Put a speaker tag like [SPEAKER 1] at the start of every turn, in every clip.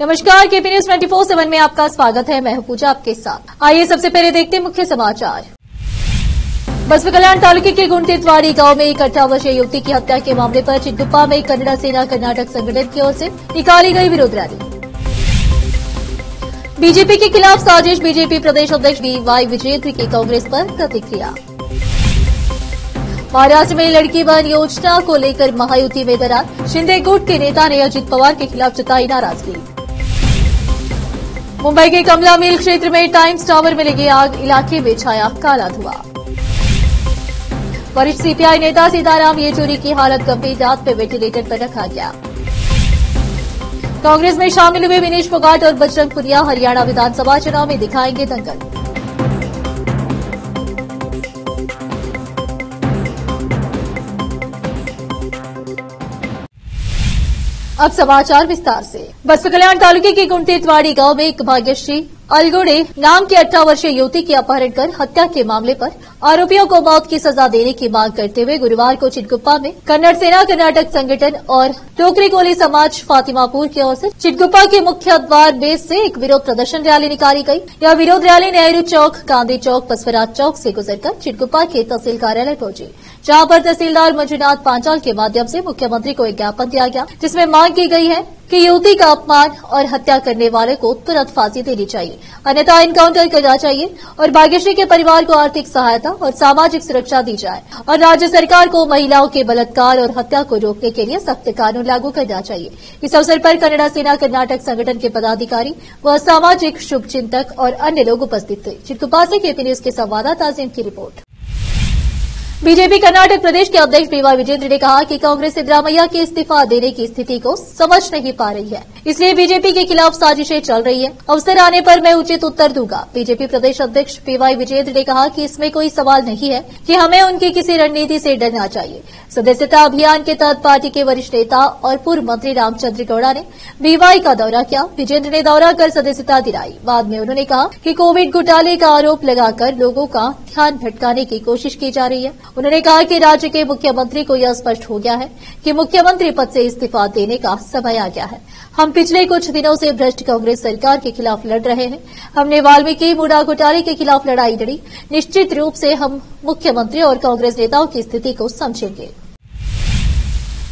[SPEAKER 1] नमस्कार, KP news 24/7 में आपका स्वागत है। मैं हूं पूजा आपके साथ। आइए सबसे पहले देखते हैं मुख्य समाचार। बसपा कल्याण तालुके के गुंटेतवाड़ी गांव में एक 18 वर्षीय युवती की हत्या के मामले पर चिटगुप्पा में कन्नड़ सेना कर्नाटक संगठन की ओर से निकाली गई विरोध रैली। बीजेपी के खिलाफ साजिश, बीजेपी प्रदेश अध्यक्ष BY विजेंद्र की कांग्रेस पर प्रतिक्रिया। महाराष्ट्र में लड़की बहन योजना को लेकर महायुति में दरार, शिंदे गुट के नेता ने अजित पवार के खिलाफ जताई नाराजगी। मुंबई के कमला मिल क्षेत्र में टाइम्स टावर में लगी आग, इलाके में छाया काला धुआं। वरिष्ठ CPI नेता सीताराम येचुरी की हालत गंभीर, रात में वेंटिलेटर पर रखा गया। कांग्रेस में शामिल हुए विनेश फोगाट और बजरंग पुनिया हरियाणा विधानसभा चुनाव में दिखाएंगे दंगल। अब समाचार विस्तार से। बसपा कल्याण तालुके के गुंटेतवाड़ी गांव में एक भाग्यश्री अलगोड़े नाम की 18 वर्षीय युवती की अपहरण कर हत्या के मामले पर आरोपियों को मौत की सजा देने की मांग करते हुए गुरुवार को चिटगुप्पा में कन्नड़ सेना कर्नाटक संगठन और टोकरी कोली समाज फातिमापुर की ओर से चिटगुप्पा के मुख्य द्वार बेस से एक विरोध प्रदर्शन रैली निकाली गई। यह विरोध रैली नेहरू चौक, गांधी चौक, बसवराज चौक से गुजरकर चिटगुप्पा के तहसील कार्यालय पहुंची, जहां पर तहसीलदार मंजुनाथ पांचाल के माध्यम से मुख्यमंत्री को एक ज्ञापन दिया गया, जिसमें मांग की गई है कि युवती का अपमान और हत्या करने वाले को तुरंत फांसी देनी चाहिए, अन्यथा इनकाउंटर करना चाहिए और भाग्यश्री के परिवार को आर्थिक सहायता और सामाजिक सुरक्षा दी जाए और राज्य सरकार को महिलाओं के बलात्कार और हत्या को रोकने के लिए सख्त कानून लागू करना चाहिए। इस अवसर पर कन्नड़ सेना कर्नाटक संगठन के पदाधिकारी व सामाजिक शुभचिंतक और अन्य लोग उपस्थित थे। चिटगुप्पा से केपी न्यूज के संवाददाता अजीम की रिपोर्ट। बीजेपी कर्नाटक प्रदेश के अध्यक्ष BY विजेंद्र ने कहा कि कांग्रेस सिद्धरामैया के इस्तीफा देने की स्थिति को समझ नहीं पा रही है, इसलिए बीजेपी के खिलाफ साजिशें चल रही है। अवसर आने पर मैं उचित उत्तर दूंगा। बीजेपी प्रदेश अध्यक्ष BY विजेंद्र ने कहा कि इसमें कोई सवाल नहीं है कि हमें उनकी किसी रणनीति से डरना चाहिए। सदस्यता अभियान के तहत पार्टी के वरिष्ठ नेता और पूर्व मंत्री रामचंद्र गौड़ा ने BY का दौरा किया। विजेंद्र ने दौरा कर सदस्यता दिलाई। बाद में उन्होंने कहा कि कोविड घोटाले का आरोप लगाकर लोगों का ध्यान भटकाने की कोशिश की जा रही है। उन्होंने कहा कि राज्य के मुख्यमंत्री को यह स्पष्ट हो गया है कि मुख्यमंत्री पद से इस्तीफा देने का समय आ गया है। हम पिछले कुछ दिनों से भ्रष्ट कांग्रेस सरकार के खिलाफ लड़ रहे हैं। हमने वाल्मीकि मुंडा घोटाले के खिलाफ लड़ाई लड़ी। निश्चित रूप से हम मुख्यमंत्री और कांग्रेस नेताओं की स्थिति को समझेंगे।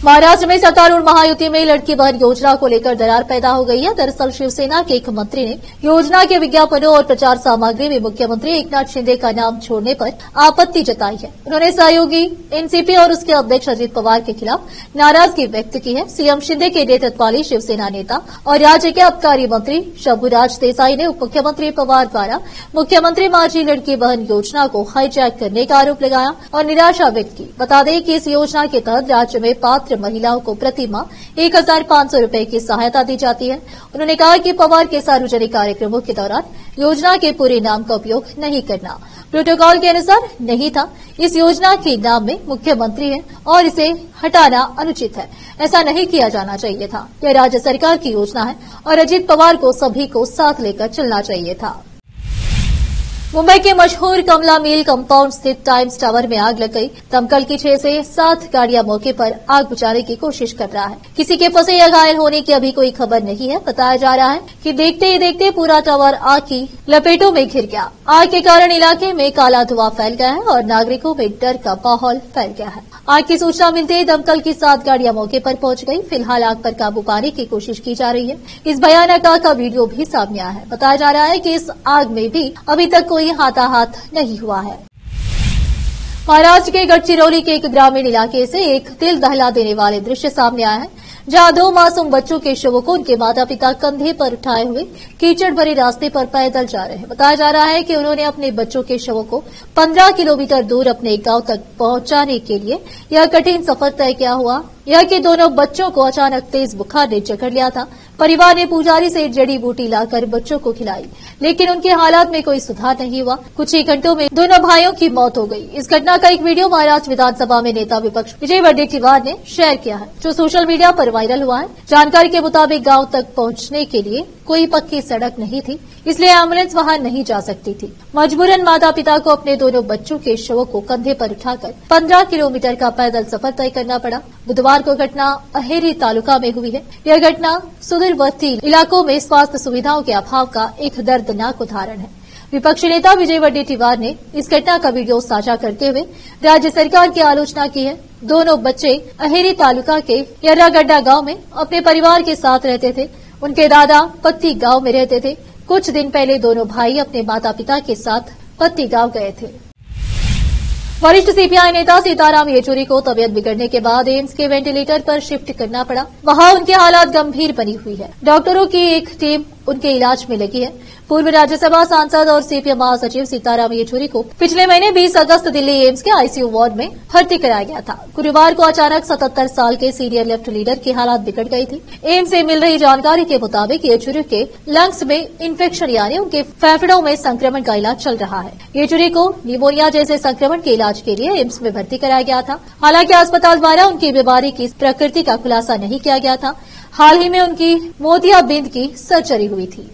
[SPEAKER 1] महाराष्ट्र में सत्तारूढ़ महायुति में लड़की बहन योजना को लेकर दरार पैदा हो गई है। दरअसल शिवसेना के एक मंत्री ने योजना के विज्ञापनों और प्रचार सामग्री में मुख्यमंत्री एकनाथ शिंदे का नाम छोड़ने पर आपत्ति जताई है। उन्होंने सहयोगी एनसीपी और उसके अध्यक्ष अजित पवार के खिलाफ नाराजगी व्यक्त की है। सीएम शिंदे के नेतृत्व वाली शिवसेना नेता और राज्य के आबकारी मंत्री शंभुराज देसाई ने उप मुख्यमंत्री पवार द्वारा मुख्यमंत्री माझी लड़की बहन योजना को हाईजैक करने का आरोप लगाया और निराशा व्यक्त की। बता दें कि इस योजना के तहत राज्य में पात्र महिलाओं को प्रति माह 1,500 रुपए की सहायता दी जाती है। उन्होंने कहा कि पवार के सार्वजनिक कार्यक्रमों के दौरान योजना के पूरे नाम का उपयोग नहीं करना प्रोटोकॉल के अनुसार नहीं था। इस योजना के नाम में मुख्यमंत्री है और इसे हटाना अनुचित है। ऐसा नहीं किया जाना चाहिए था। यह राज्य सरकार की योजना है और अजित पवार को सभी को साथ लेकर चलना चाहिए था। मुंबई के मशहूर कमला मिल कंपाउंड स्थित टाइम्स टावर में आग लग गई। दमकल की 6 से 7 गाड़ियां मौके पर आग बुझाने की कोशिश कर रहा है। किसी के फंसे या घायल होने की अभी कोई खबर नहीं है। बताया जा रहा है कि देखते ही देखते पूरा टावर आग की लपेटों में घिर गया। आग के कारण इलाके में काला धुआं फैल गया है और नागरिकों में डर का माहौल फैल गया है। आग की सूचना मिलते ही दमकल की 7 गाड़ियां मौके पर पहुंच गई। फिलहाल आग पर काबू पाने की कोशिश की जा रही है। इस भयानक आग का वीडियो भी सामने आया है। बताया जा रहा है कि इस आग में भी अभी तक कोई हाथाहाथ नहीं हुआ है। महाराष्ट्र के गढ़चिरौली के एक ग्रामीण इलाके से एक दिल दहला देने वाले दृश्य सामने आया है, जहां 2 मासूम बच्चों के शवों को उनके माता पिता कंधे पर उठाए हुए कीचड़ भरे रास्ते पर पैदल जा रहे हैं। बताया जा रहा है कि उन्होंने अपने बच्चों के शवों को 15 किलोमीटर दूर अपने गांव तक पहुंचाने के लिए यह कठिन सफर तय किया हुआ। यह कि दोनों बच्चों को अचानक तेज बुखार ने जकड़ लिया था। परिवार ने पुजारी से जड़ी बूटी लाकर बच्चों को खिलाई, लेकिन उनके हालात में कोई सुधार नहीं हुआ। कुछ ही घंटों में दोनों भाइयों की मौत हो गई। इस घटना का एक वीडियो महाराष्ट्र विधानसभा में नेता विपक्ष विजय वडेट्टीवार ने शेयर किया है, जो सोशल मीडिया पर वायरल हुआ है। जानकारी के मुताबिक गांव तक पहुंचने के लिए कोई पक्की सड़क नहीं थी, इसलिए एम्बुलेंस वहां नहीं जा सकती थी। मजबूरन माता पिता को अपने दोनों बच्चों के शवों को कंधे पर उठाकर 15 किलोमीटर का पैदल सफर तय करना पड़ा। बुधवार को घटना अहेरी तालुका में हुई है। यह घटना सुदूरवर्ती इलाकों में स्वास्थ्य सुविधाओं के अभाव का एक दर्दनाक उदाहरण है। विपक्षी नेता विजय वडेट्टीवार ने इस घटना का वीडियो साझा करते हुए राज्य सरकार की आलोचना की है। दोनों बच्चे अहेरी तालुका के यर्रागड्डा गांव में अपने परिवार के साथ रहते थे। उनके दादा पत्ती गांव में रहते थे। कुछ दिन पहले दोनों भाई अपने माता पिता के साथ पत्ती गांव गए थे। वरिष्ठ सीपीआई नेता सीताराम येचुरी को तबियत बिगड़ने के बाद एम्स के वेंटिलेटर पर शिफ्ट करना पड़ा। वहां उनकी हालत गंभीर बनी हुई है। डॉक्टरों की एक टीम उनके इलाज में लगी है। पूर्व राज्यसभा सांसद और सीपीएम महासचिव सीताराम येचुरी को पिछले महीने 20 अगस्त दिल्ली एम्स के आईसीयू वार्ड में भर्ती कराया गया था। गुरुवार को अचानक 77 साल के सीनियर लेफ्ट लीडर की हालत बिगड़ गई थी। एम्स से मिल रही जानकारी के मुताबिक येचुरी के लंग्स में इन्फेक्शन यानी उनके फेफड़ों में संक्रमण का इलाज चल रहा है। येचुरी को निमोनिया जैसे संक्रमण के इलाज के लिए एम्स में भर्ती कराया गया था। हालांकि अस्पताल द्वारा उनकी बीमारी की प्रकृति का खुलासा नहीं किया गया था। हाल ही में उनकी मोतियाबिंद की सर्जरी हुई थी।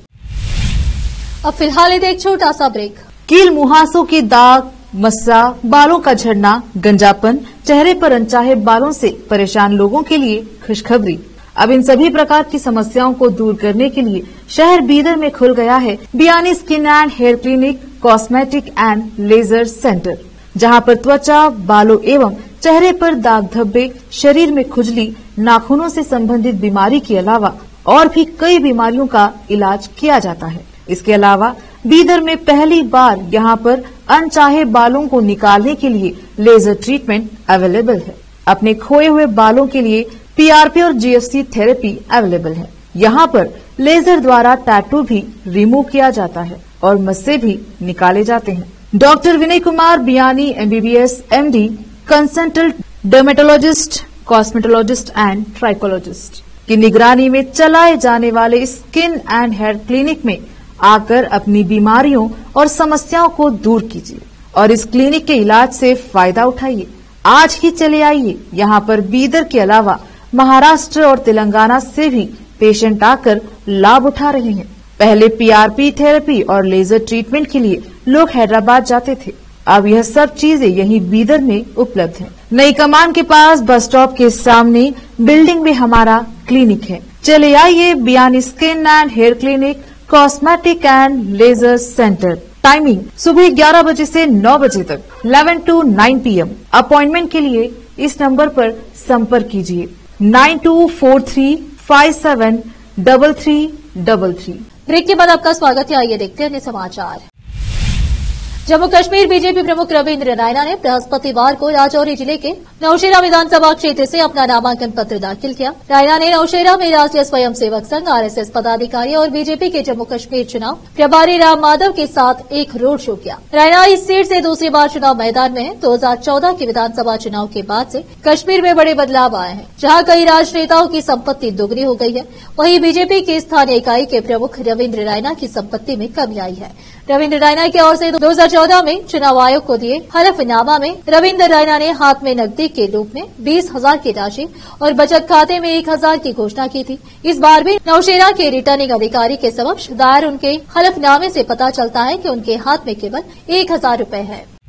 [SPEAKER 1] अब फिलहाल एक छोटा सा ब्रेक।
[SPEAKER 2] कील मुहासों की दाग, मस्सा, बालों का झड़ना, गंजापन, चेहरे पर अनचाहे बालों से परेशान लोगों के लिए खुशखबरी। अब इन सभी प्रकार की समस्याओं को दूर करने के लिए शहर बीदर में खुल गया है Biyani skin and hair clinic, cosmetic and laser centre, जहां पर त्वचा, बालों एवं चेहरे पर दाग धब्बे, शरीर में खुजली, नाखूनों से संबंधित बीमारी के अलावा और भी कई बीमारियों का इलाज किया जाता है। इसके अलावा बीदर में पहली बार यहां पर अनचाहे बालों को निकालने के लिए लेजर ट्रीटमेंट अवेलेबल है। अपने खोए हुए बालों के लिए पीआरपी और जीएफसी थेरेपी अवेलेबल है। यहां पर लेजर द्वारा टैटू भी रिमूव किया जाता है और मस्से भी निकाले जाते हैं। Doctor Vinay Kumar Biyani MBBS MD, consultant dermatologist, cosmetologist and trichologist की निगरानी में चलाए जाने वाले स्किन एंड हेयर क्लिनिक में आकर अपनी बीमारियों और समस्याओं को दूर कीजिए और इस क्लिनिक के इलाज से फायदा उठाइए। आज ही चले आइए। यहाँ पर बीदर के अलावा महाराष्ट्र और तेलंगाना से भी पेशेंट आकर लाभ उठा रहे हैं। पहले पीआरपी थेरेपी और लेजर ट्रीटमेंट के लिए लोग हैदराबाद जाते थे। अब यह सब चीजें यहीं बीदर में उपलब्ध है। नई कमान के पास बस स्टॉप के सामने बिल्डिंग में हमारा क्लिनिक है। चले आइए Biyani skin and hair clinic, cosmetic and laser centre. Timing सुबह 11 बजे से 9 बजे तक, 11 to 9 PM। अपॉइंटमेंट के लिए इस नंबर पर संपर्क कीजिए 9243573333।
[SPEAKER 1] ब्रेक के बाद आपका स्वागत है। आइए देखते हैं अन्य समाचार। जम्मू कश्मीर बीजेपी प्रमुख रविंद्र रैना ने बृहस्पतिवार को राजौरी जिले के नौशेरा विधानसभा क्षेत्र से अपना नामांकन पत्र दाखिल किया। रैना ने नौशेरा में राष्ट्रीय स्वयंसेवक संघ, आरएसएस पदाधिकारी और बीजेपी के जम्मू कश्मीर चुनाव प्रभारी राम माधव के साथ एक रोड शो किया। रैना इस सीट से दूसरी बार चुनाव मैदान में है। 2014 के विधानसभा चुनाव के बाद से कश्मीर में बड़े बदलाव आए हैं, जहां कई राजनेताओं की संपत्ति दोगुनी हो गई है। वहीं बीजेपी की स्थानीय इकाई के प्रमुख रविंद्र रैना की संपत्ति में कमी आई है। रविंद्र रैना की ओर से 2014 में चुनाव आयोग को दिए हलफनामा में रविंद्र रैना ने हाथ में नकदी के रूप में 20,000 की राशि और बचत खाते में 1,000 की घोषणा की थी। इस बार भी नौशेरा के रिटर्निंग अधिकारी के समक्ष दायर उनके हलफनामे से पता चलता है कि उनके हाथ में केवल 1,000 रुपए है।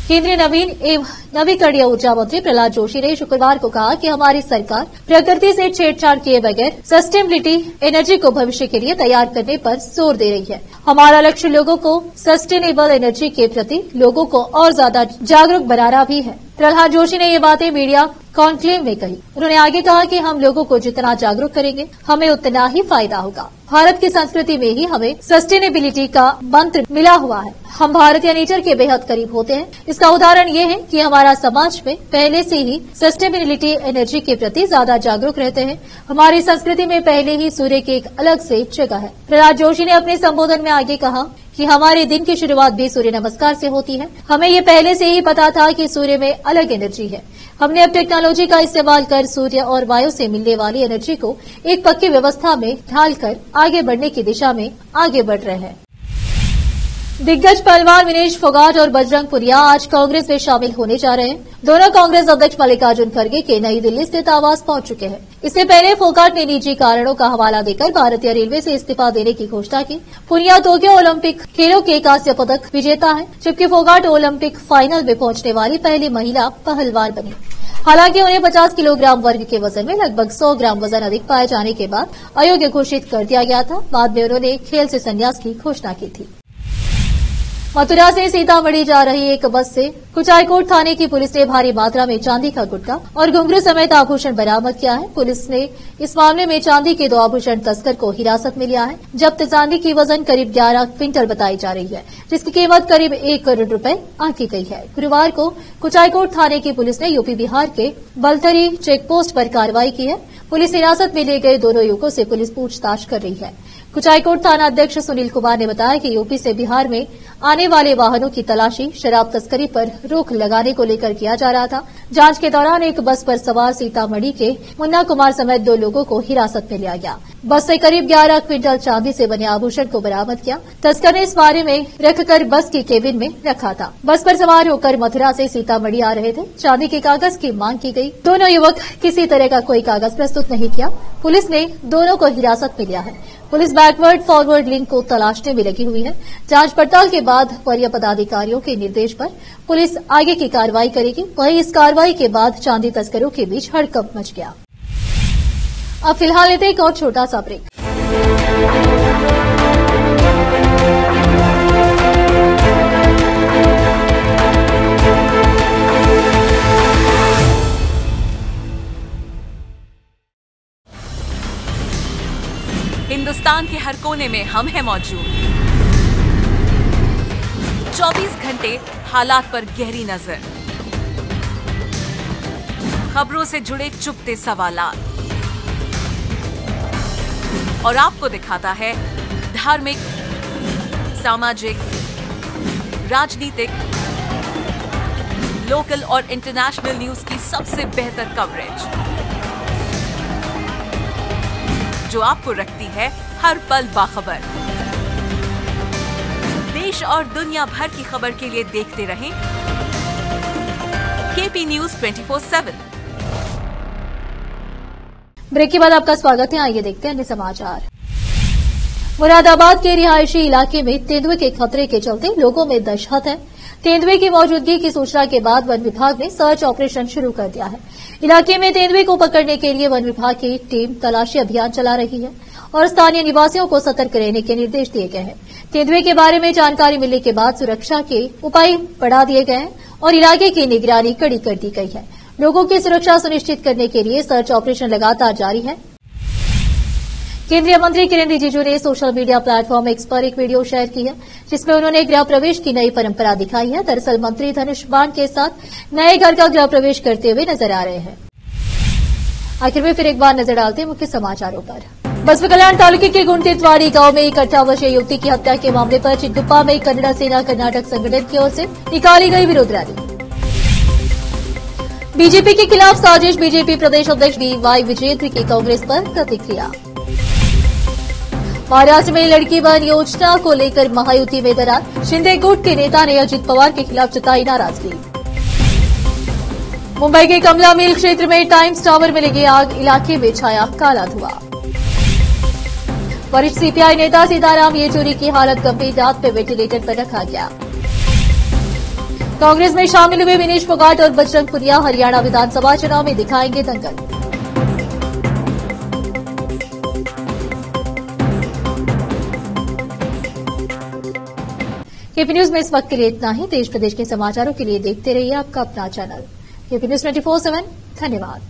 [SPEAKER 1] केंद्रीय नवीन एवं नवीकरणीय ऊर्जा मंत्री प्रहलाद जोशी ने शुक्रवार को कहा कि हमारी सरकार प्रकृति से छेड़छाड़ किए बगैर सस्टेनेबिलिटी एनर्जी को भविष्य के लिए तैयार करने पर जोर दे रही है। हमारा लक्ष्य लोगों को सस्टेनेबल एनर्जी के प्रति लोगों को और ज्यादा जागरूक बनाना भी है। प्रहलाद जोशी ने ये बातें मीडिया कॉन्क्लेव में कही। उन्होंने आगे कहा कि हम लोगों को जितना जागरूक करेंगे हमें उतना ही फायदा होगा। भारत की संस्कृति में ही हमें सस्टेनेबिलिटी का मंत्र मिला हुआ है। हम भारतीय नेचर के बेहद करीब होते हैं। इसका उदाहरण ये है कि हमारा समाज में पहले से ही सस्टेनेबिलिटी एनर्जी के प्रति ज्यादा जागरूक रहते हैं। हमारी संस्कृति में पहले ही सूर्य की एक अलग से जगह है। प्रहलाद जोशी ने अपने संबोधन में आगे कहा कि हमारे दिन की शुरुआत भी सूर्य नमस्कार से होती है। हमें ये पहले से ही पता था कि सूर्य में अलग एनर्जी है। हमने अब टेक्नोलॉजी का इस्तेमाल कर सूर्य और वायु से मिलने वाली एनर्जी को एक पक्की व्यवस्था में ढालकर आगे बढ़ने की दिशा में आगे बढ़ रहे हैं। दिग्गज पहलवान विनेश फोगाट और बजरंग पुनिया आज कांग्रेस में शामिल होने जा रहे हैं। दोनों कांग्रेस अध्यक्ष मल्लिकार्जुन खड़गे के नई दिल्ली स्थित आवास पहुंच चुके हैं। इससे पहले फोगाट ने निजी कारणों का हवाला देकर भारतीय रेलवे से इस्तीफा देने की घोषणा की। पुनिया टोक्यो ओलंपिक खेलों के कांस्य पदक विजेता है, जबकि फोगाट ओलंपिक फाइनल में पहुंचने वाली पहली महिला पहलवान बनी। हालांकि उन्हें 50 किलोग्राम वर्ग के वजन में लगभग 100 ग्राम वजन अधिक पाए जाने के बाद अयोग्य घोषित कर दिया गया था। बाद में उन्होंने खेल से संन्यास की घोषणा की थी। मथुरा से सीतामढ़ी जा रही एक बस से कुचायकोट थाने की पुलिस ने भारी मात्रा में चांदी का गुटखा और घुंघरू समेत आभूषण बरामद किया है। पुलिस ने इस मामले में चांदी के 2 आभूषण तस्कर को हिरासत में लिया है। जब्त चांदी की वजन करीब 11 क्विंटल बताई जा रही है, जिसकी कीमत करीब 1 करोड़ रुपए आंकी गई है। गुरुवार को कुचायकोट थाने की पुलिस ने यूपी बिहार के बलथरी चेकपोस्ट पर कार्रवाई की है। पुलिस हिरासत में लिए गए दोनों युवकों से पुलिस पूछताछ कर रही है। कुचायकोट थाना अध्यक्ष सुनील कुमार ने बताया कि यूपी से बिहार में आने वाले वाहनों की तलाशी शराब तस्करी पर रोक लगाने को लेकर किया जा रहा था। जांच के दौरान एक बस पर सवार सीतामढ़ी के मुन्ना कुमार समेत 2 लोगों को हिरासत में लिया गया। बस से करीब 11 क्विंटल चांदी से बने आभूषण को बरामद किया। तस्कर ने इस बारे में रखकर बस की केबिन में रखा था। बस पर सवार होकर मथुरा से सीतामढ़ी आ रहे थे। चांदी के कागज की मांग की गई। दोनों युवक किसी तरह का कोई कागज प्रस्तुत नहीं किया। पुलिस ने दोनों को हिरासत में लिया है। पुलिस बैकवर्ड फॉरवर्ड लिंक को तलाशने में लगी हुई है। जांच पड़ताल के बाद वरीय पदाधिकारियों के निर्देश पर पुलिस आगे की कार्रवाई करेगी। वहीं इस कार्रवाई के बाद चांदी तस्करों के बीच हड़कंप मच गया। अब फिलहाल लेते एक और छोटा सा ब्रेक।
[SPEAKER 3] हिंदुस्तान के हर कोने में हम हैं मौजूद। 24 घंटे हालात पर गहरी नजर, खबरों से जुड़े चुपते सवालात और आपको दिखाता है धार्मिक, सामाजिक, राजनीतिक, लोकल और इंटरनेशनल न्यूज की सबसे बेहतर कवरेज, जो आपको रखती है हर पल बाखबर। देश और दुनिया भर की खबर के लिए देखते रहें केपी न्यूज 24/7।
[SPEAKER 1] ब्रेक के बाद आपका स्वागत है। आइए देखते हैं अन्य समाचार। मुरादाबाद के रिहायशी इलाके में तेंदुए के खतरे के चलते लोगों में दहशत है। तेंदुए की मौजूदगी की सूचना के बाद वन विभाग ने सर्च ऑपरेशन शुरू कर दिया है। इलाके में तेंदुए को पकड़ने के लिए वन विभाग की टीम तलाशी अभियान चला रही है और स्थानीय निवासियों को सतर्क रहने के निर्देश दिए गए हैं। तेंदुए के बारे में जानकारी मिलने के बाद सुरक्षा के उपाय बढ़ा दिए गए हैं और इलाके की निगरानी कड़ी कर दी गई है। लोगों की सुरक्षा सुनिश्चित करने के लिए सर्च ऑपरेशन लगातार जारी है। केंद्रीय मंत्री किरेन रिजिजू ने सोशल मीडिया प्लेटफॉर्म एक्स पर एक वीडियो शेयर की है, जिसमें उन्होंने गृह प्रवेश की नई परंपरा दिखाई है। दरअसल मंत्री धनुष बाण के साथ नए घर का गृह प्रवेश करते हुए नजर आ रहे हैं। आखिर में फिर एक बार नजर डालते हैं मुख्य समाचारों पर। बसवा कल्याण तालुके के गुंटितवाड़ी गांव में एक 18 वर्षीय युवती की हत्या के मामले पर चिंटुप्पा में कन्नड़ सेना कर्नाटक संगठन की ओर से निकाली गई विरोध रैली। बीजेपी के खिलाफ साजिश, बीजेपी प्रदेश अध्यक्ष DY विजेंद्र की कांग्रेस पर प्रतिक्रिया। महाराष्ट्र में लड़की बहन योजना को लेकर महायुति में दरार, शिंदे गुट के नेता ने अजित पवार के खिलाफ जताई नाराजगी। मुंबई के कमला मिल क्षेत्र में टाइम्स टावर में लगी आग, इलाके में छाया काला धुआं। वरिष्ठ CPI नेता सीताराम येचुरी की हालत गंभीर, रात में वेंटिलेटर पर रखा गया। कांग्रेस में शामिल हुए विनेश फोगाट और बजरंग पुनिया हरियाणा विधानसभा चुनाव में दिखाएंगे दंगल। केपी न्यूज में इस वक्त के लिए इतना ही। देश प्रदेश के समाचारों के लिए देखते रहिए आपका अपना चैनल केपी न्यूज 24/7। धन्यवाद।